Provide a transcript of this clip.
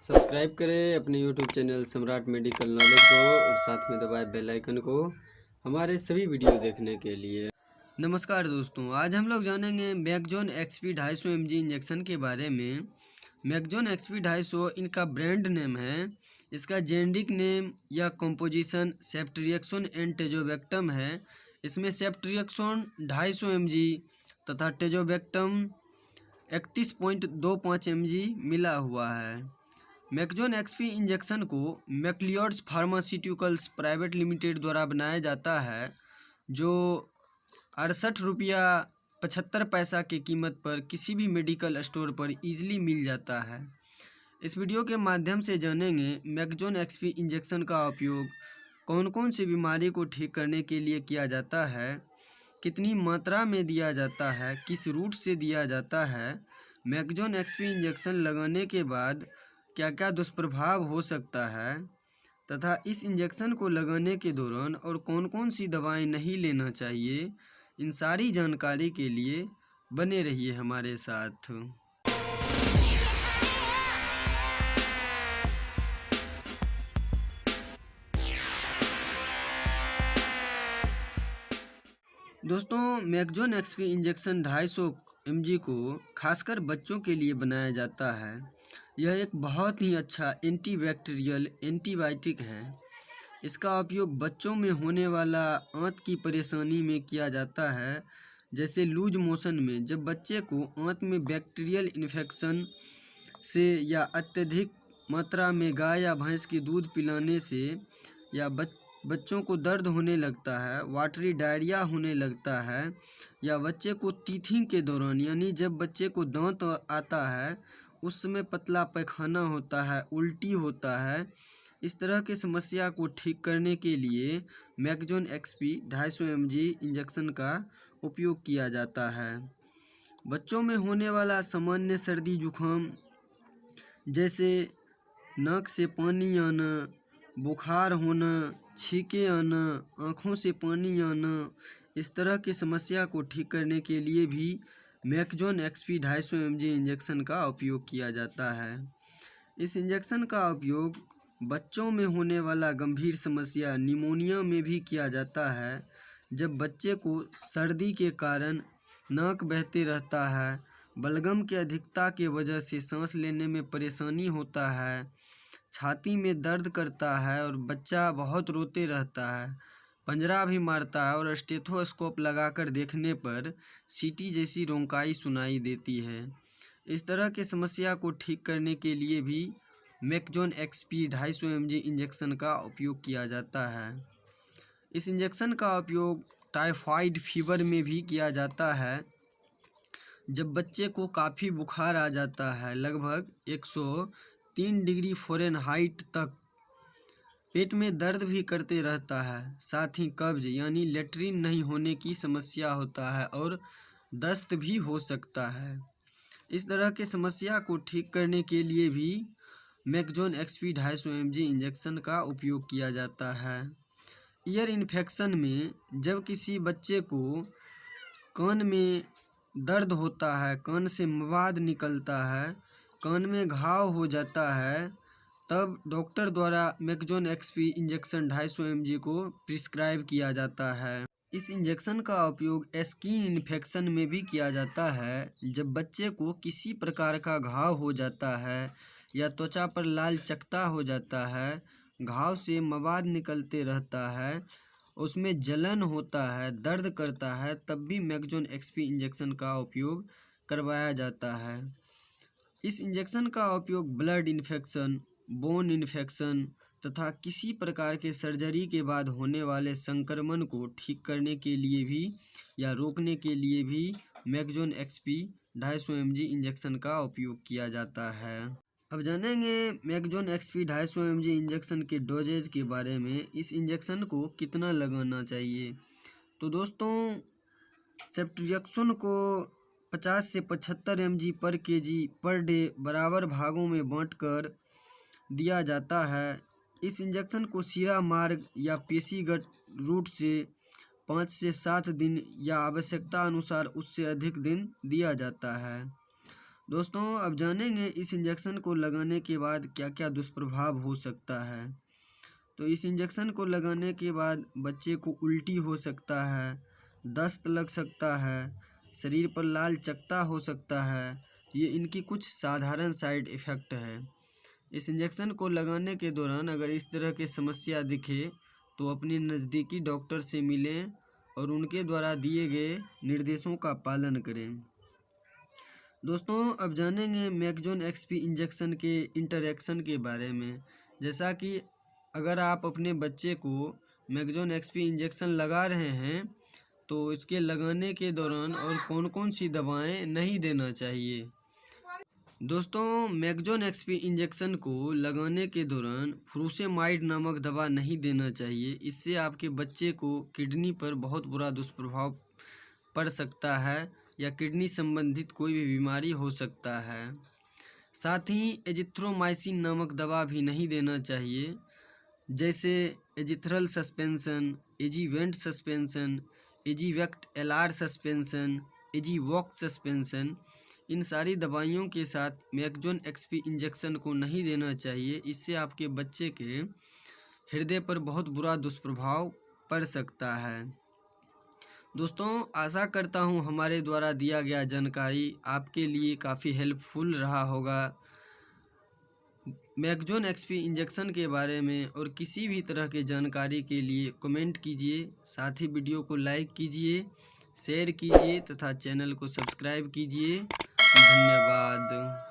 Subscribe करें अपने YouTube channel सम्राट मेडिकल नॉलेज को और साथ में दबाएं बेल आइकन को हमारे सभी वीडियो देखने के लिए। नमस्कार दोस्तों, आज हम लोग जानेंगे मैकजोन एक्सपी 250 mg इंजेक्शन के बारे में। मैकजोन एक्सपी 250 इनका ब्रांड नेम है। इसका जेनेरिक नेम या कंपोजिशन सेफ्ट्रिएक्सोन एंड टेजोबैक्टम है। इसमें सेफ्ट्रिएक्सोन 250 mg तथा टेजोबैक्टम 31.25 mg मिला हुआ है। मैकजोन एक्सपी इंजेक्शन को मैक्लियोड्स फार्मास्यूटिकल्स प्राइवेट लिमिटेड द्वारा बनाया जाता है, जो 68 रुपया 75 पैसा की कीमत पर किसी भी मेडिकल स्टोर पर इजीली मिल जाता है। इस वीडियो के माध्यम से जानेंगे मैकजोन एक्सपी इंजेक्शन का उपयोग कौन कौन सी बीमारी को ठीक करने के लिए किया जाता है, कितनी मात्रा में दिया जाता है, किस रूट से दिया जाता है, मैकजोन एक्सपी इंजेक्शन लगाने के बाद क्या क्या दुष्प्रभाव हो सकता है तथा इस इंजेक्शन को लगाने के दौरान और कौन कौन सी दवाएं नहीं लेना चाहिए। इन सारी जानकारी के लिए बने रहिए हमारे साथ। दोस्तों, मैकजोन एक्सपी इंजेक्शन 250 mg को खासकर बच्चों के लिए बनाया जाता है। यह एक बहुत ही अच्छा एंटीबैक्टीरियल एंटीबायोटिक है। इसका उपयोग बच्चों में होने वाला आंत की परेशानी में किया जाता है, जैसे लूज मोशन में। जब बच्चे को आंत में बैक्टीरियल इन्फेक्शन से या अत्यधिक मात्रा में गाय या भैंस की दूध पिलाने से या बच्चों को दर्द होने लगता है, वाटरी डायरिया होने लगता है, या बच्चे को टीथिंग के दौरान यानी जब बच्चे को दांत आता है उस समय पतला पैखाना होता है, उल्टी होता है, इस तरह की समस्या को ठीक करने के लिए मैकजोन एक्सपी 250 mg इंजेक्शन का उपयोग किया जाता है। बच्चों में होने वाला सामान्य सर्दी जुखाम, जैसे नाक से पानी आना, बुखार होना, छींके आना, आँखों से पानी आना, इस तरह की समस्या को ठीक करने के लिए भी मैकजोन एक्सपी 250 mg इंजेक्शन का उपयोग किया जाता है। इस इंजेक्शन का उपयोग बच्चों में होने वाला गंभीर समस्या निमोनिया में भी किया जाता है। जब बच्चे को सर्दी के कारण नाक बहते रहता है, बलगम की अधिकता के वजह से सांस लेने में परेशानी होता है, छाती में दर्द करता है और बच्चा बहुत रोते रहता है, पंजरा भी मारता है और स्टेथोस्कोप लगाकर देखने पर सीटी जैसी रोंकाई सुनाई देती है। इस तरह की समस्या को ठीक करने के लिए भी मैकजोन एक्सपी 250 mg इंजेक्शन का उपयोग किया जाता है। इस इंजेक्शन का उपयोग टाइफाइड फीवर में भी किया जाता है। जब बच्चे को काफ़ी बुखार आ जाता है, लगभग 103 डिग्री फ़ारेनहाइट तक, पेट में दर्द भी करते रहता है, साथ ही कब्ज यानी लेट्रिन नहीं होने की समस्या होता है और दस्त भी हो सकता है। इस तरह की समस्या को ठीक करने के लिए भी मैकजोन एक्सपी 250 mg इंजेक्शन का उपयोग किया जाता है। ईयर इन्फेक्शन में जब किसी बच्चे को कान में दर्द होता है, कान से मवाद निकलता है, कान में घाव हो जाता है, तब डॉक्टर द्वारा मैकजोन एक्सपी इंजेक्शन 250 mg को प्रिस्क्राइब किया जाता है। इस इंजेक्शन का उपयोग स्किन इन्फेक्शन में भी किया जाता है। जब बच्चे को किसी प्रकार का घाव हो जाता है या त्वचा पर लाल चकत्ता हो जाता है, घाव से मवाद निकलते रहता है, उसमें जलन होता है, दर्द करता है, तब भी मैकजोन एक्सपी इंजेक्शन का उपयोग करवाया जाता है। इस इंजेक्शन का उपयोग ब्लड इन्फेक्शन, बोन इन्फेक्शन तथा किसी प्रकार के सर्जरी के बाद होने वाले संक्रमण को ठीक करने के लिए भी या रोकने के लिए भी मैकजोन एक्सपी 250 mg इंजेक्शन का उपयोग किया जाता है। अब जानेंगे मैकजोन एक्सपी 250 mg इंजेक्शन के डोजेज के बारे में। इस इंजेक्शन को कितना लगाना चाहिए? तो दोस्तों, सेफ्ट्रिएक्सोन को 50 से 75 mg पर kg पर डे बराबर भागों में बांटकर दिया जाता है। इस इंजेक्शन को शिरा मार्ग या पेशीगत रूट से 5 से 7 दिन या आवश्यकता अनुसार उससे अधिक दिन दिया जाता है। दोस्तों अब जानेंगे इस इंजेक्शन को लगाने के बाद क्या क्या दुष्प्रभाव हो सकता है। तो इस इंजेक्शन को लगाने के बाद बच्चे को उल्टी हो सकता है, दस्त लग सकता है, शरीर पर लाल चकत्ता हो सकता है। ये इनकी कुछ साधारण साइड इफ़ेक्ट है। इस इंजेक्शन को लगाने के दौरान अगर इस तरह की समस्या दिखे तो अपने नज़दीकी डॉक्टर से मिलें और उनके द्वारा दिए गए निर्देशों का पालन करें। दोस्तों अब जानेंगे मैकजोन एक्सपी इंजेक्शन के इंटरैक्शन के बारे में। जैसा कि अगर आप अपने बच्चे को मैकजोन एक्सपी इंजेक्शन लगा रहे हैं तो इसके लगाने के दौरान और कौन कौन सी दवाएं नहीं देना चाहिए। दोस्तों मैकजोन एक्सपी इंजेक्शन को लगाने के दौरान फ्रूसेमाइड नामक दवा नहीं देना चाहिए। इससे आपके बच्चे को किडनी पर बहुत बुरा दुष्प्रभाव पड़ सकता है या किडनी संबंधित कोई भी बीमारी हो सकता है। साथ ही एजिथ्रोमाइसिन नामक दवा भी नहीं देना चाहिए, जैसे एजिथ्रल सस्पेंसन, एजीवेंट सस्पेंसन, एजीवेक्ट एलआर सस्पेंसन, एजीवॉक सस्पेंसन। इन सारी दवाइयों के साथ मैकजोन एक्सपी इंजेक्शन को नहीं देना चाहिए। इससे आपके बच्चे के हृदय पर बहुत बुरा दुष्प्रभाव पड़ सकता है। दोस्तों आशा करता हूँ हमारे द्वारा दिया गया जानकारी आपके लिए काफ़ी हेल्पफुल रहा होगा। मैकजोन एक्सपी इंजेक्शन के बारे में और किसी भी तरह के जानकारी के लिए कमेंट कीजिए। साथ ही वीडियो को लाइक कीजिए, शेयर कीजिए तथा चैनल को सब्सक्राइब कीजिए। धन्यवाद।